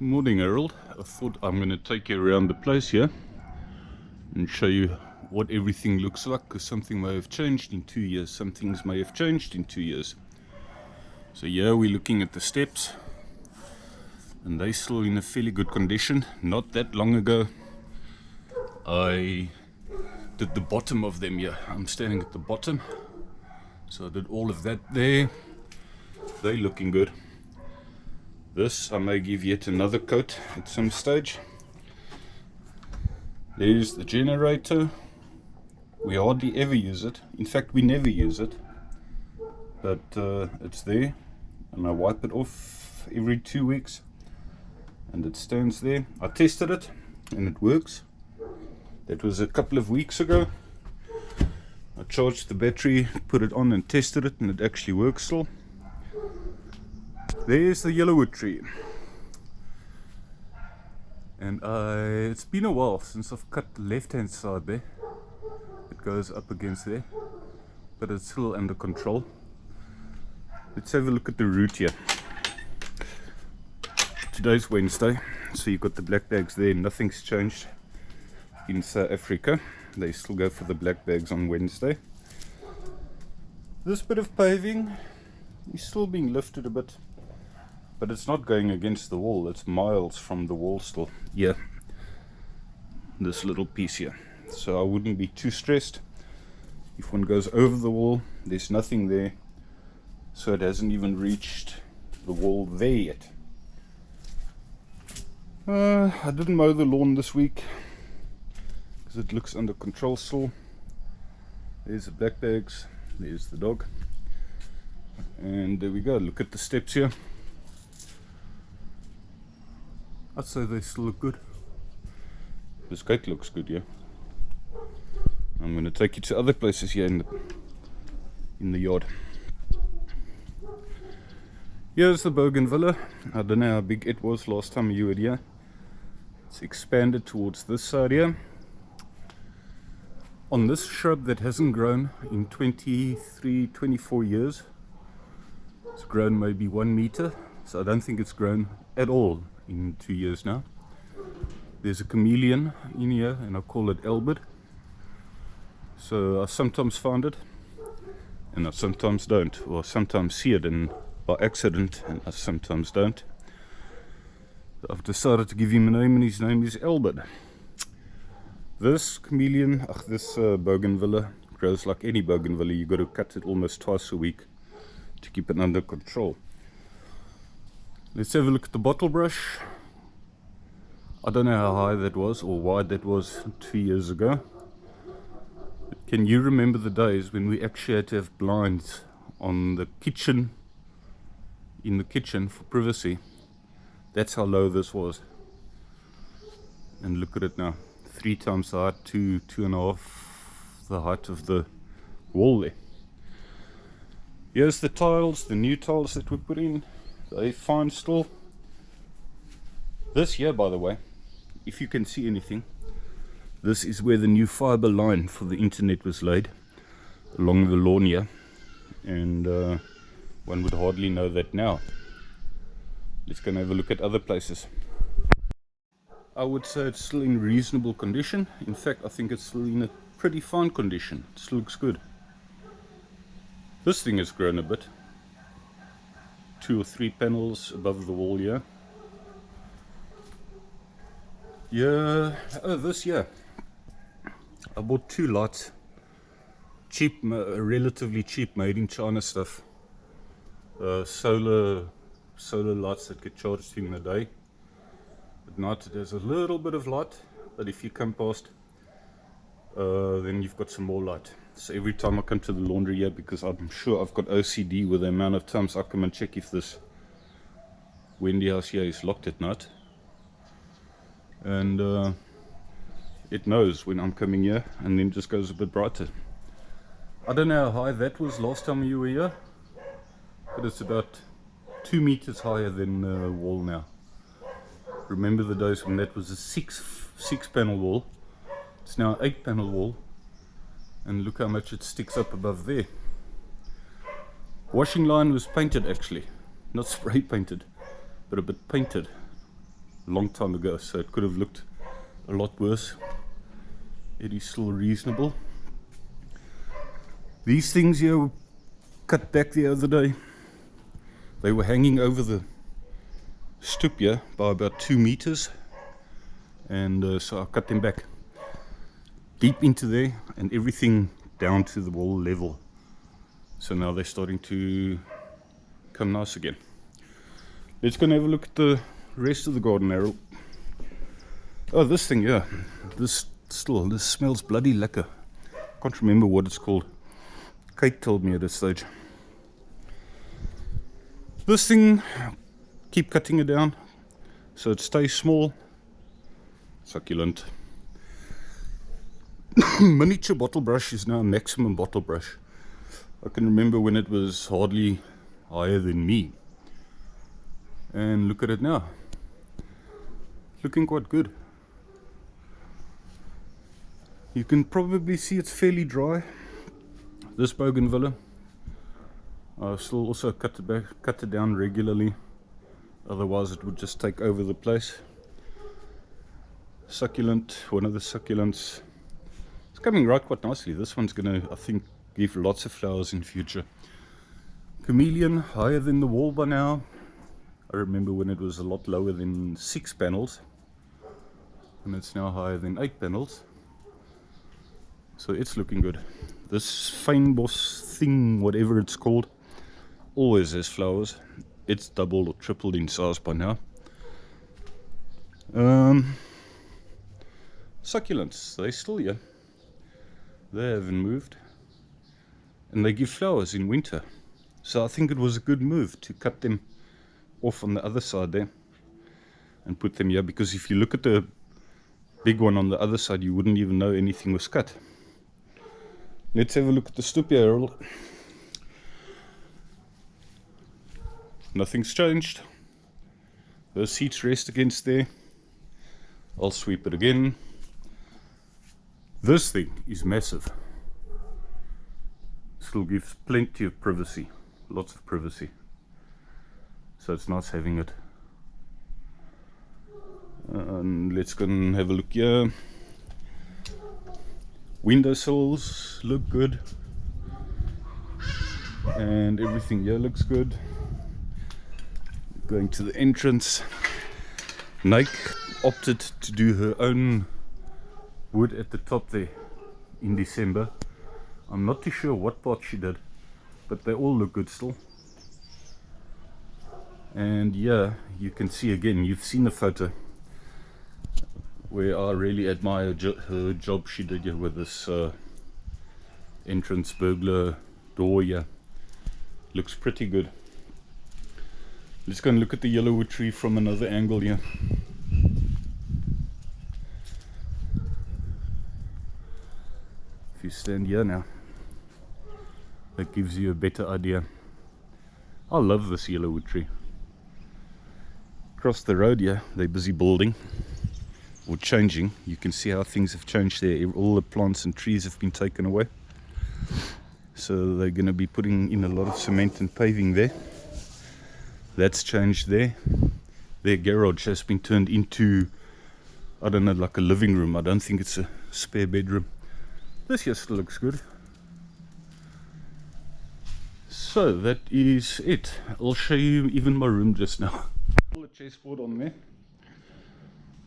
Morning, Harold. I thought I'm going to take you around the place here and show you what everything looks like, because something may have changed in 2 years. Some things may have changed in 2 years. So here we're looking at the steps, and they're still in a fairly good condition. Not that long ago I did the bottom of them here. I'm standing at the bottom, so I did all of that there. They're looking good. This I may give yet another coat at some stage. There's the generator. We hardly ever use it. In fact, we never use it. But it's there, and I wipe it off every 2 weeks, and it stands there. I tested it and it works. That was a couple of weeks ago. I charged the battery, put it on and tested it, and it actually works still. There's the yellowwood tree, and it's been a while since I've cut the left hand side there. It goes up against there, but it's still under control. Let's have a look at the root here. Today's Wednesday, so you've got the black bags there. Nothing's changed in South Africa. They still go for the black bags on Wednesday. This bit of paving is still being lifted a bit, but it's not going against the wall. It's miles from the wall still. Yeah, this little piece here. So I wouldn't be too stressed. If one goes over the wall, there's nothing there, so it hasn't even reached the wall there yet. I didn't mow the lawn this week because it looks under control still. There's the black bags, there's the dog, and there we go. Look at the steps here. I'd say they still look good. This gate looks good, yeah. I'm going to take you to other places here in the yard. Here's the bougainvillea. I don't know how big it was last time you were here. It's expanded towards this side here. On this shrub that hasn't grown in 23, 24 years, it's grown maybe 1 meter, so I don't think it's grown at all in 2 years now. There's a chameleon in here, and I call it Albert. So I sometimes find it, and I sometimes don't, or sometimes see it by accident, and I sometimes don't. I've decided to give him a name, and his name is Albert. This chameleon, this bougainvillea, grows like any bougainvillea. You've got to cut it almost twice a week to keep it under control. Let's have a look at the bottle brush. I don't know how high that was or wide that was 2 years ago. But can you remember the days when we actually had to have blinds on the kitchen, in the kitchen, for privacy? That's how low this was. And look at it now. 3 times the height, 2.5 the height of the wall there. Here's the tiles, the new tiles that we put in. They're fine still. This here, by the way, if you can see anything, this is where the new fiber line for the internet was laid, along the lawn here, and one would hardly know that now. Let's go and have a look at other places. I would say it's still in reasonable condition. In fact, I think it's still in a pretty fine condition. It still looks good. This thing has grown a bit. 2 or 3 panels above the wall here. Yeah, oh, this year I bought 2 lights. Cheap, relatively cheap, made in China stuff. Solar lights that get charged in the day. At night it has a little bit of light, but if you come past, then you've got some more light. So every time I come to the laundry here, because I'm sure I've got OCD with the amount of times I come and check if this Wendy house here is locked at night, and it knows when I'm coming here, and then just goes a bit brighter. I don't know how high that was last time you were here, but it's about 2 meters higher than the wall now. Remember the days when that was a six panel wall? It's now an 8 panel wall, and look how much it sticks up above there. Washing line was painted actually, not spray painted, but a bit painted. a long time ago, so it could have looked a lot worse. It is still reasonable. These things here were cut back the other day. They were hanging over the stoep here by about 2 meters, and so I cut them back deep into there and everything down to the wall level. So now they're starting to come nice again. Let's go and have a look at the rest of the garden, Errol. Oh, this thing, yeah. This smells bloody lekker. Can't remember what it's called. Kate told me at a stage. This thing, keep cutting it down so it stays small. Succulent. Miniature bottle brush is now maximum bottle brush. I can remember when it was hardly higher than me. And look at it now. Looking quite good. You can probably see it's fairly dry. This bougainvillea, I still also cut it down regularly, otherwise it would just take over the place. Succulent, one of the succulents, it's coming right quite nicely. This one's gonna, I think, give lots of flowers in future. Chameleon, higher than the wall by now. I remember when it was a lot lower than 6 panels, and it's now higher than 8 panels. So it's looking good. This fynbos thing, whatever it's called, always has flowers. It's doubled or tripled in size by now. Succulents, they're still here. They haven't moved. And they give flowers in winter. So I think it was a good move to cut them off on the other side there and put them here, because if you look at the big one on the other side, you wouldn't even know anything was cut. Let's have a look at the stoep here, Errol. Nothing's changed. The seats rest against there. I'll sweep it again. This thing is massive. Still gives plenty of privacy. Lots of privacy. So it's nice having it. And let's go and have a look here. Windowsills look good, and everything here looks good. Going to the entrance, Nike opted to do her own wood at the top there in December. I'm not too sure what part she did, but they all look good still. And yeah, you can see again, you've seen the photo where I really admire her job she did here with this entrance burglar door here. Looks pretty good. Let's go and look at the yellowwood tree from another angle here. If you stand here now, that gives you a better idea. I love this yellowwood tree. Across the road here, they're busy building. Or changing. You can see how things have changed there. All the plants and trees have been taken away, so they're going to be putting in a lot of cement and paving there. That's changed there. Their garage has been turned into, I don't know, like a living room. I don't think it's a spare bedroom. This here still looks good. So that is it. I'll show you even my room just now. Pull the chessboard on there.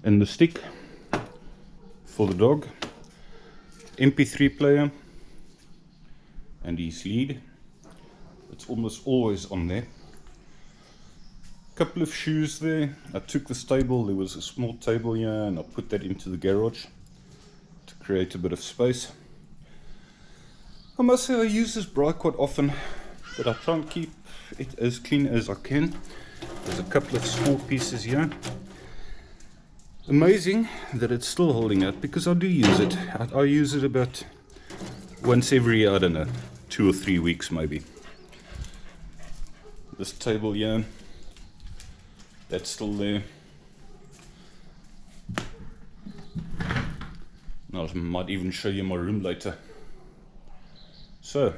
And the stick for the dog, MP3 player, and his lead. It's almost always on there. Couple of shoes there. I took this table, there was a small table here, and I put that into the garage to create a bit of space. I must say I use this braai quite often, but I try and keep it as clean as I can. There's a couple of small pieces here. Amazing that it's still holding up, because I do use it. I use it about once every, I don't know, 2 or 3 weeks maybe. This table here, that's still there. I might even show you my room later. So,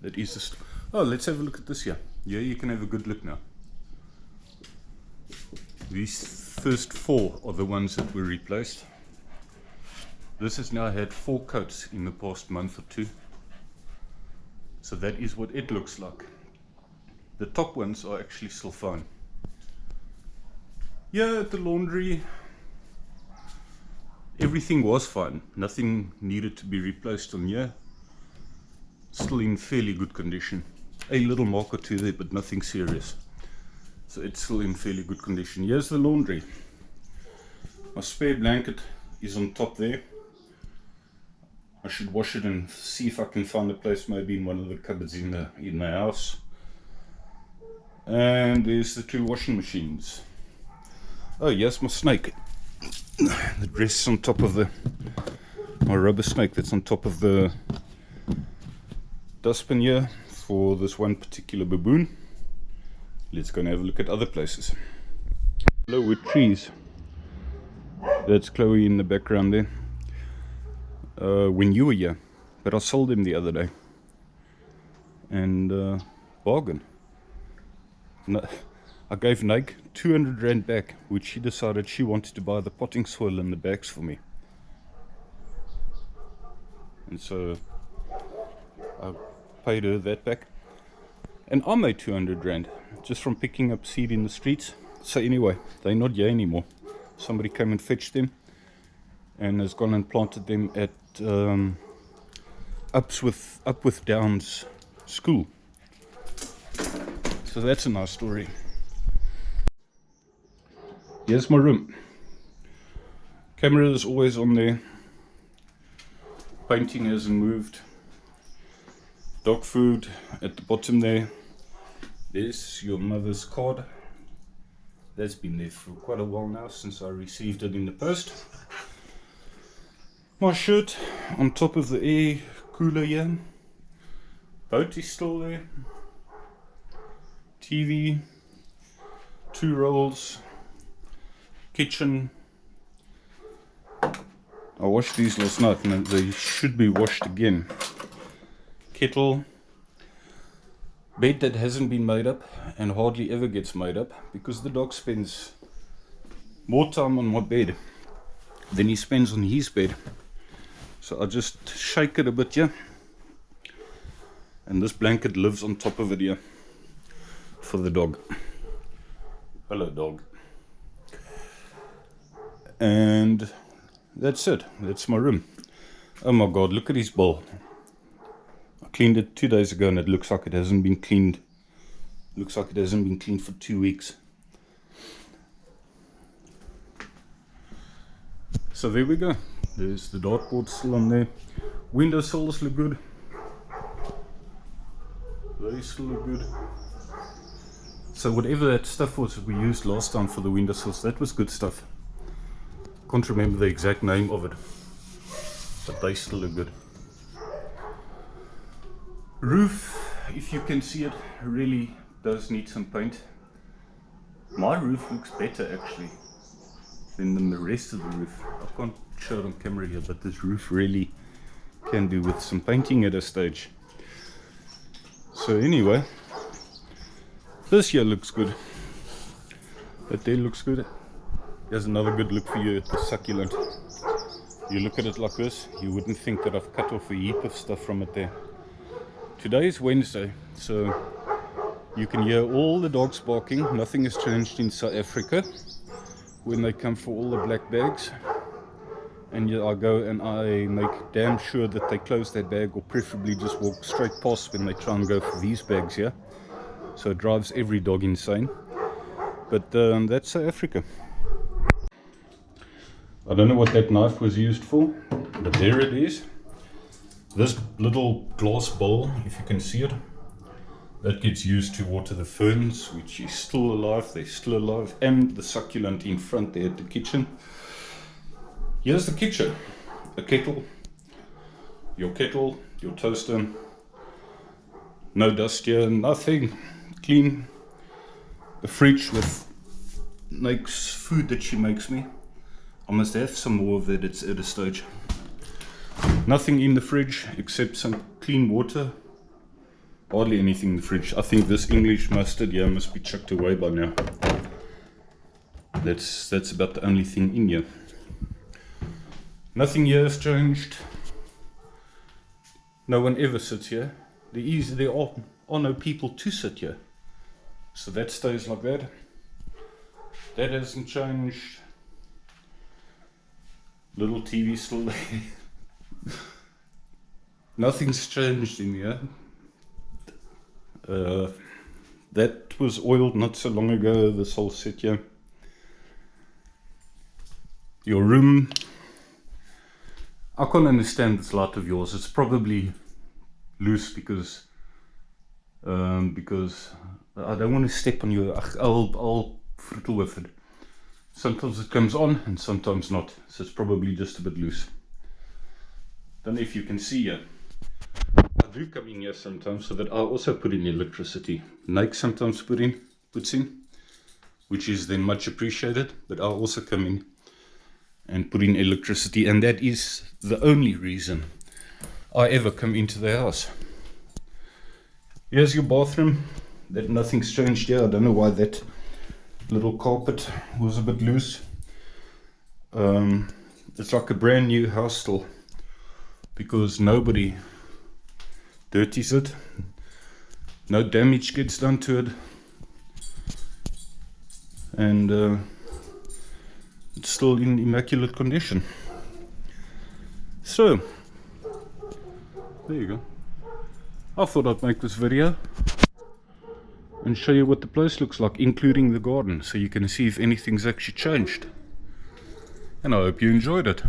that is this. Oh, let's have a look at this here. Yeah, you can have a good look now. These first 4 are the ones that were replaced. This has now had 4 coats in the past month or 2. So that is what it looks like. The top ones are actually still fine. Here at the laundry, everything was fine. Nothing needed to be replaced on here. Still in fairly good condition. A little mark or 2 there, but nothing serious. So it's still in fairly good condition. Here's the laundry. My spare blanket is on top there. I should wash it and see if I can find a place maybe in one of the cupboards in my house. And there's the 2 washing machines. Oh, yes, my snake. The dress on top of my rubber snake that's on top of the dustbin here for this one particular baboon. Let's go and have a look at other places. Hello with trees. That's Chloe in the background there. When you were here, but I sold him the other day. And bargain. No, I gave Nike 200 Rand back, which she decided she wanted to buy the potting soil and the bags for me. And so I paid her that back. And I made 200 Rand just from picking up seed in the streets. So anyway, they're not here anymore. Somebody came and fetched them and has gone and planted them at Upwith Downs school. So that's a nice story. Here's my room. Camera is always on there. Painting hasn't moved. Dog food at the bottom there. There's your mother's card. That's been there for quite a while now, since I received it in the post. My shirt on top of the air cooler here. Boat is still there. TV. 2 rolls. Kitchen. I washed these last night and they should be washed again. Kettle. Bed that hasn't been made up and hardly ever gets made up because the dog spends more time on my bed than he spends on his bed. So I just shake it a bit here, and this blanket lives on top of it here for the dog. Hello dog. And that's it. That's my room. Oh my god, look at his bowl. I cleaned it 2 days ago and it looks like it hasn't been cleaned. Looks like it hasn't been cleaned for 2 weeks. So there we go. There's the dartboard still on there. Windowsills look good. They still look good. So whatever that stuff was that we used last time for the windowsills, that was good stuff. Can't remember the exact name of it, but they still look good. Roof, if you can see it, really does need some paint. My roof looks better actually than the rest of the roof. I can't show it on camera here, but this roof really can do with some painting at a stage. So anyway, this here looks good. That there looks good. Here's another good look for you at the succulent. You look at it like this, you wouldn't think that I've cut off a heap of stuff from it there. Today is Wednesday, so you can hear all the dogs barking. Nothing has changed in South Africa when they come for all the black bags. And yeah, I go and I make damn sure that they close their bag, or preferably just walk straight past when they try and go for these bags here. So it drives every dog insane. But that's South Africa. I don't know what that knife was used for, but there it is. This little glass bowl, if you can see it, that gets used to water the ferns, which is still alive. They're still alive. And the succulent in front there at the kitchen. Here's the kitchen. A kettle, your toaster. No dust here, nothing. Clean. A fridge with Nake's food that she makes me. I must have some more of that at a stage. Nothing in the fridge except some clean water. Hardly anything in the fridge. I think this English mustard here must be chucked away by now. That's about the only thing in here. Nothing here has changed. No one ever sits here. There are no people to sit here. So that stays like that. That hasn't changed. Little TV still there. Nothing's changed in here. That was oiled not so long ago, this whole set here. Your room. I can't understand this light of yours. It's probably loose because I don't want to step on you. I'll frittle with it. Sometimes it comes on and sometimes not. So it's probably just a bit loose. Don't know if you can see here. I do come in here sometimes so that I also put in electricity. Nike sometimes puts in, which is then much appreciated. But I'll also come in and put in electricity, and that is the only reason I ever come into the house. Here's your bathroom. That nothing's changed here. I don't know why that little carpet was a bit loose. It's like a brand new house still, because nobody dirties it. No damage gets done to it, and it's still in immaculate condition. So there you go. I thought I'd make this video and show you what the place looks like, including the garden, so you can see if anything's actually changed. And I hope you enjoyed it.